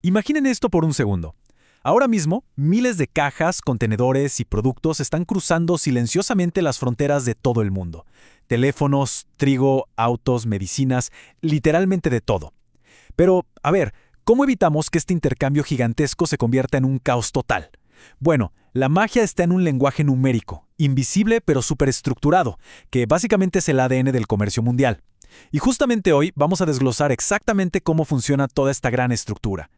Imaginen esto por un segundo. Ahora mismo, miles de cajas, contenedores y productos están cruzando silenciosamente las fronteras de todo el mundo. Teléfonos, trigo, autos, medicinas, literalmente de todo. Pero, a ver, ¿cómo evitamos que este intercambio gigantesco se convierta en un caos total? Bueno, la magia está en un lenguaje numérico, invisible pero superestructurado, que básicamente es el ADN del comercio mundial. Y justamente hoy vamos a desglosar exactamente cómo funciona toda esta gran estructura.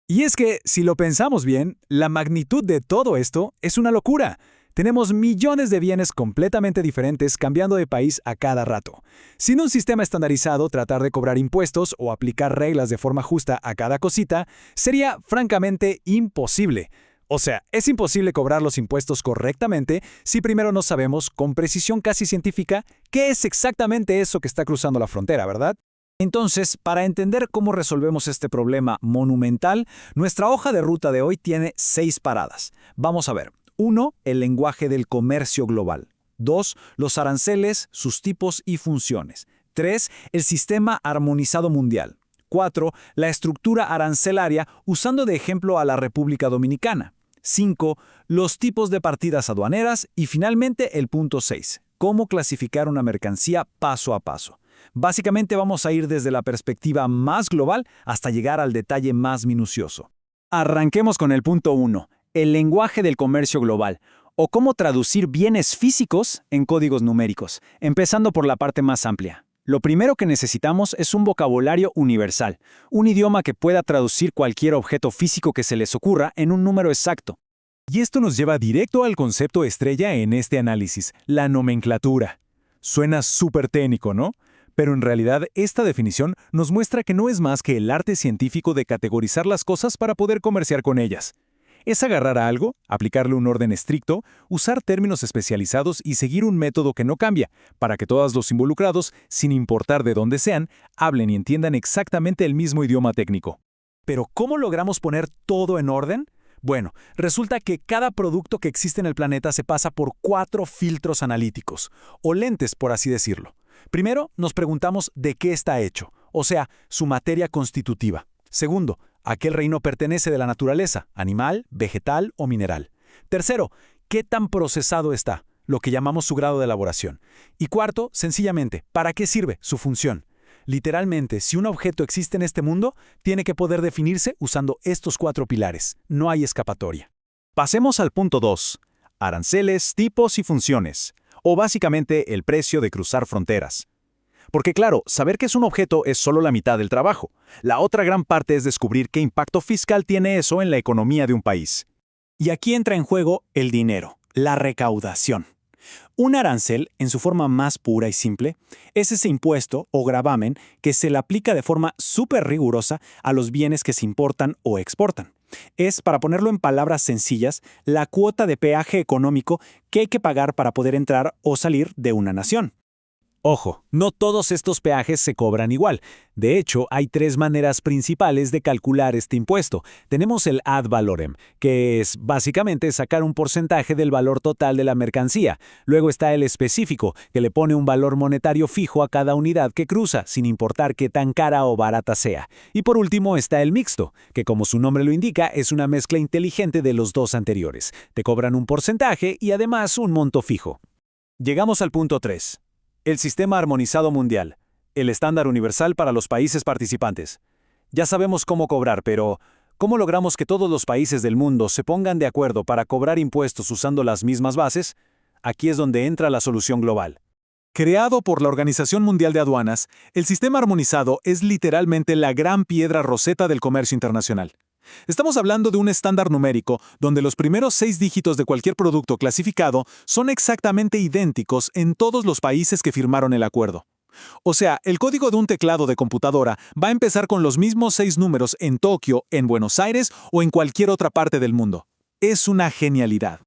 Y es que, si lo pensamos bien, la magnitud de todo esto es una locura. Tenemos millones de bienes completamente diferentes cambiando de país a cada rato. Sin un sistema estandarizado, tratar de cobrar impuestos o aplicar reglas de forma justa a cada cosita sería francamente imposible. O sea, es imposible cobrar los impuestos correctamente si primero no sabemos con precisión casi científica qué es exactamente eso que está cruzando la frontera, ¿verdad? Entonces, para entender cómo resolvemos este problema monumental, nuestra hoja de ruta de hoy tiene 6 paradas. Vamos a ver. 1. El lenguaje del comercio global. 2. Los aranceles, sus tipos y funciones. 3. El sistema armonizado mundial. 4. La estructura arancelaria usando de ejemplo a la República Dominicana. 5. Los tipos de partidas aduaneras. Y finalmente el punto 6. Cómo clasificar una mercancía paso a paso. Básicamente vamos a ir desde la perspectiva más global hasta llegar al detalle más minucioso. Arranquemos con el punto 1, el lenguaje del comercio global, o cómo traducir bienes físicos en códigos numéricos, empezando por la parte más amplia. Lo primero que necesitamos es un vocabulario universal, un idioma que pueda traducir cualquier objeto físico que se les ocurra en un número exacto. Y esto nos lleva directo al concepto estrella en este análisis, la nomenclatura. Suena súper técnico, ¿no? Pero en realidad esta definición nos muestra que no es más que el arte científico de categorizar las cosas para poder comerciar con ellas. Es agarrar a algo, aplicarle un orden estricto, usar términos especializados y seguir un método que no cambia, para que todos los involucrados, sin importar de dónde sean, hablen y entiendan exactamente el mismo idioma técnico. ¿Pero cómo logramos poner todo en orden? Bueno, resulta que cada producto que existe en el planeta se pasa por 4 filtros analíticos, o lentes por así decirlo. Primero, nos preguntamos de qué está hecho, o sea, su materia constitutiva. Segundo, ¿a qué reino pertenece de la naturaleza? ¿Animal, vegetal o mineral? Tercero, ¿qué tan procesado está? Lo que llamamos su grado de elaboración. Y cuarto, sencillamente, ¿para qué sirve? Su función. Literalmente, si un objeto existe en este mundo, tiene que poder definirse usando estos 4 pilares. No hay escapatoria. Pasemos al punto 2. Aranceles, tipos y funciones. O básicamente el precio de cruzar fronteras. Porque claro, saber qué es un objeto es solo la mitad del trabajo. La otra gran parte es descubrir qué impacto fiscal tiene eso en la economía de un país. Y aquí entra en juego el dinero, la recaudación. Un arancel, en su forma más pura y simple, es ese impuesto o gravamen que se le aplica de forma súper rigurosa a los bienes que se importan o exportan. Es, para ponerlo en palabras sencillas, la cuota de peaje económico que hay que pagar para poder entrar o salir de una nación. Ojo, no todos estos peajes se cobran igual. De hecho, hay 3 maneras principales de calcular este impuesto. Tenemos el ad valorem, que es básicamente sacar un porcentaje del valor total de la mercancía. Luego está el específico, que le pone un valor monetario fijo a cada unidad que cruza, sin importar qué tan cara o barata sea. Y por último está el mixto, que como su nombre lo indica, es una mezcla inteligente de los 2 anteriores. Te cobran un porcentaje y además un monto fijo. Llegamos al punto 3. El sistema armonizado mundial, el estándar universal para los países participantes. Ya sabemos cómo cobrar, pero ¿cómo logramos que todos los países del mundo se pongan de acuerdo para cobrar impuestos usando las mismas bases? Aquí es donde entra la solución global. Creado por la Organización Mundial de Aduanas, el sistema armonizado es literalmente la gran piedra roseta del comercio internacional. Estamos hablando de un estándar numérico donde los primeros 6 dígitos de cualquier producto clasificado son exactamente idénticos en todos los países que firmaron el acuerdo. O sea, el código de un teclado de computadora va a empezar con los mismos 6 números en Tokio, en Buenos Aires o en cualquier otra parte del mundo. Es una genialidad.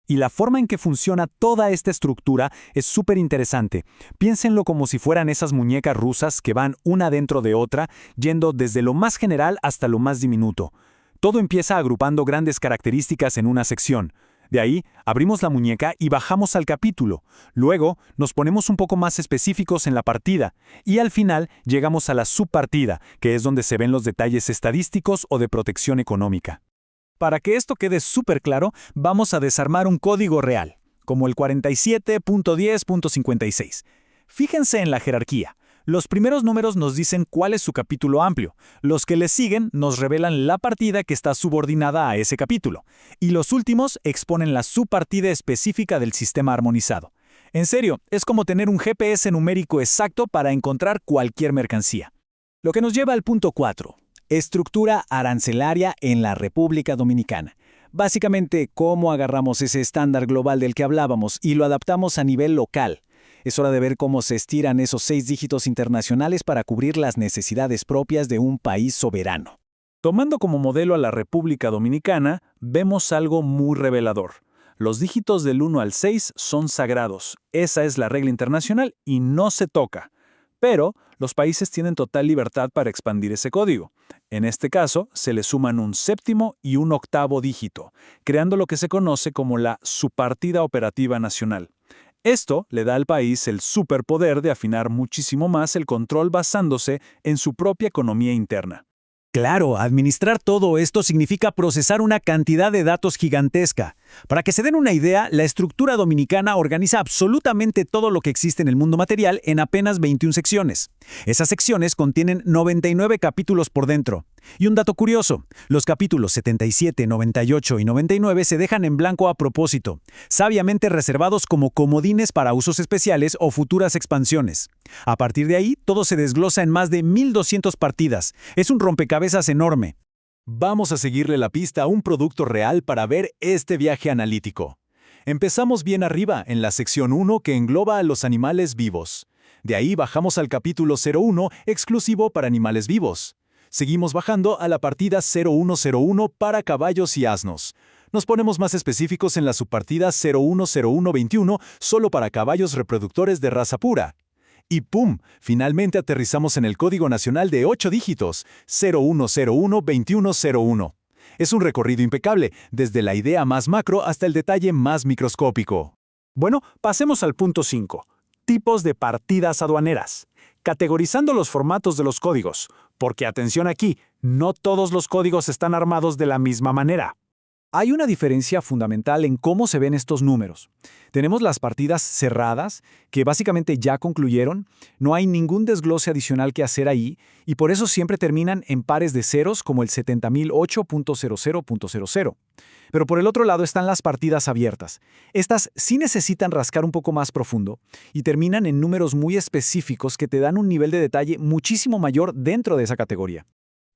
Y la forma en que funciona toda esta estructura es súper interesante. Piénsenlo como si fueran esas muñecas rusas que van una dentro de otra, yendo desde lo más general hasta lo más diminuto. Todo empieza agrupando grandes características en una sección. De ahí, abrimos la muñeca y bajamos al capítulo. Luego, nos ponemos un poco más específicos en la partida. Y al final, llegamos a la subpartida, que es donde se ven los detalles estadísticos o de protección económica. Para que esto quede súper claro, vamos a desarmar un código real, como el 47.10.56. Fíjense en la jerarquía. Los primeros números nos dicen cuál es su capítulo amplio, los que le siguen nos revelan la partida que está subordinada a ese capítulo, y los últimos exponen la subpartida específica del sistema armonizado. En serio, es como tener un GPS numérico exacto para encontrar cualquier mercancía. Lo que nos lleva al punto 4. Estructura arancelaria en la República Dominicana. Básicamente, cómo agarramos ese estándar global del que hablábamos y lo adaptamos a nivel local. Es hora de ver cómo se estiran esos 6 dígitos internacionales para cubrir las necesidades propias de un país soberano. Tomando como modelo a la República Dominicana, vemos algo muy revelador. Los dígitos del 1 al 6 son sagrados. Esa es la regla internacional y no se toca. Pero los países tienen total libertad para expandir ese código. En este caso, se le suman un séptimo y un octavo dígito, creando lo que se conoce como la subpartida operativa nacional. Esto le da al país el superpoder de afinar muchísimo más el control basándose en su propia economía interna. Claro, administrar todo esto significa procesar una cantidad de datos gigantesca. Para que se den una idea, la estructura dominicana organiza absolutamente todo lo que existe en el mundo material en apenas 21 secciones. Esas secciones contienen 99 capítulos por dentro. Y un dato curioso, los capítulos 77, 98 y 99 se dejan en blanco a propósito, sabiamente reservados como comodines para usos especiales o futuras expansiones. A partir de ahí, todo se desglosa en más de 1200 partidas. Es un rompecabezas enorme. Vamos a seguirle la pista a un producto real para ver este viaje analítico. Empezamos bien arriba, en la sección 1 que engloba a los animales vivos. De ahí bajamos al capítulo 01, exclusivo para animales vivos. Seguimos bajando a la partida 0101 para caballos y asnos. Nos ponemos más específicos en la subpartida 010121 solo para caballos reproductores de raza pura. Y ¡pum! Finalmente aterrizamos en el código nacional de 8 dígitos, 01012101. Es un recorrido impecable, desde la idea más macro hasta el detalle más microscópico. Bueno, pasemos al punto 5. Tipos de partidas aduaneras. Categorizando los formatos de los códigos, porque atención aquí, no todos los códigos están armados de la misma manera. Hay una diferencia fundamental en cómo se ven estos números. Tenemos las partidas cerradas, que básicamente ya concluyeron, no hay ningún desglose adicional que hacer ahí, y por eso siempre terminan en pares de ceros como el 70.008.00.00. Pero por el otro lado están las partidas abiertas. Estas sí necesitan rascar un poco más profundo y terminan en números muy específicos que te dan un nivel de detalle muchísimo mayor dentro de esa categoría.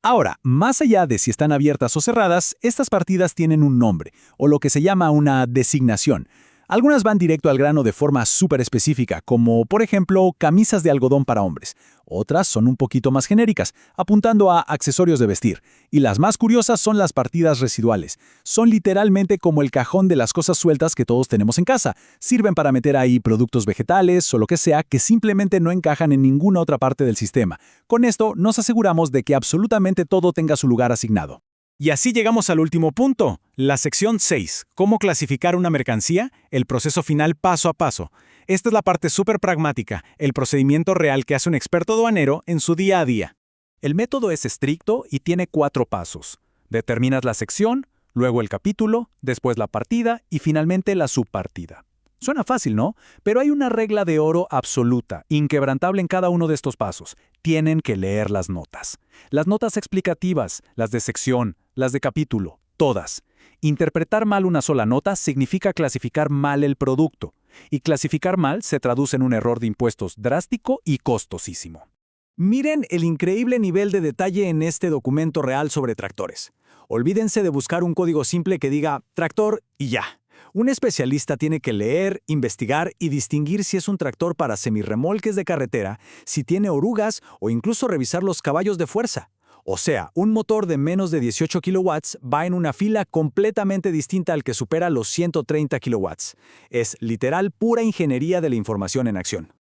Ahora, más allá de si están abiertas o cerradas, estas partidas tienen un nombre, o lo que se llama una designación. Algunas van directo al grano de forma súper específica, como por ejemplo camisas de algodón para hombres. Otras son un poquito más genéricas, apuntando a accesorios de vestir. Y las más curiosas son las partidas residuales. Son literalmente como el cajón de las cosas sueltas que todos tenemos en casa. Sirven para meter ahí productos vegetales o lo que sea que simplemente no encajan en ninguna otra parte del sistema. Con esto nos aseguramos de que absolutamente todo tenga su lugar asignado. Y así llegamos al último punto, la sección 6, cómo clasificar una mercancía, el proceso final paso a paso. Esta es la parte súper pragmática, el procedimiento real que hace un experto aduanero en su día a día. El método es estricto y tiene 4 pasos. Determinas la sección, luego el capítulo, después la partida y finalmente la subpartida. Suena fácil, ¿no? Pero hay una regla de oro absoluta, inquebrantable en cada uno de estos pasos. Tienen que leer las notas. Las notas explicativas, las de sección, las de capítulo, todas. Interpretar mal una sola nota significa clasificar mal el producto. Y clasificar mal se traduce en un error de impuestos drástico y costosísimo. Miren el increíble nivel de detalle en este documento real sobre tractores. Olvídense de buscar un código simple que diga tractor y ya. Un especialista tiene que leer, investigar y distinguir si es un tractor para semirremolques de carretera, si tiene orugas o incluso revisar los caballos de fuerza. O sea, un motor de menos de 18 kilowatts va en una fila completamente distinta al que supera los 130 kilowatts. Es literal pura ingeniería de la información en acción.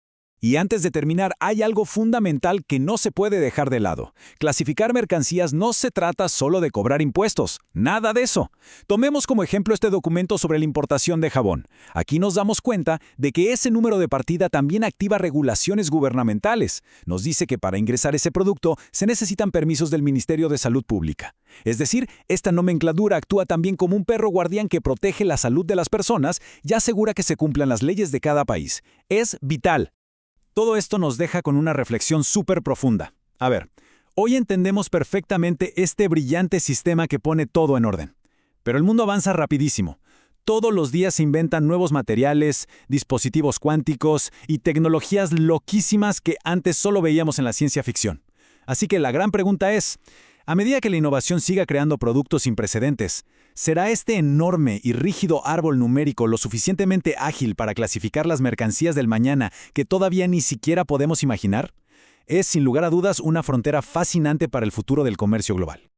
Y antes de terminar, hay algo fundamental que no se puede dejar de lado. Clasificar mercancías no se trata solo de cobrar impuestos. Nada de eso. Tomemos como ejemplo este documento sobre la importación de jabón. Aquí nos damos cuenta de que ese número de partida también activa regulaciones gubernamentales. Nos dice que para ingresar ese producto se necesitan permisos del Ministerio de Salud Pública. Es decir, esta nomenclatura actúa también como un perro guardián que protege la salud de las personas y asegura que se cumplan las leyes de cada país. Es vital. Todo esto nos deja con una reflexión súper profunda. A ver, hoy entendemos perfectamente este brillante sistema que pone todo en orden. Pero el mundo avanza rapidísimo. Todos los días se inventan nuevos materiales, dispositivos cuánticos y tecnologías loquísimas que antes solo veíamos en la ciencia ficción. Así que la gran pregunta es, a medida que la innovación siga creando productos sin precedentes, ¿será este enorme y rígido árbol numérico lo suficientemente ágil para clasificar las mercancías del mañana que todavía ni siquiera podemos imaginar? Es, sin lugar a dudas, una frontera fascinante para el futuro del comercio global.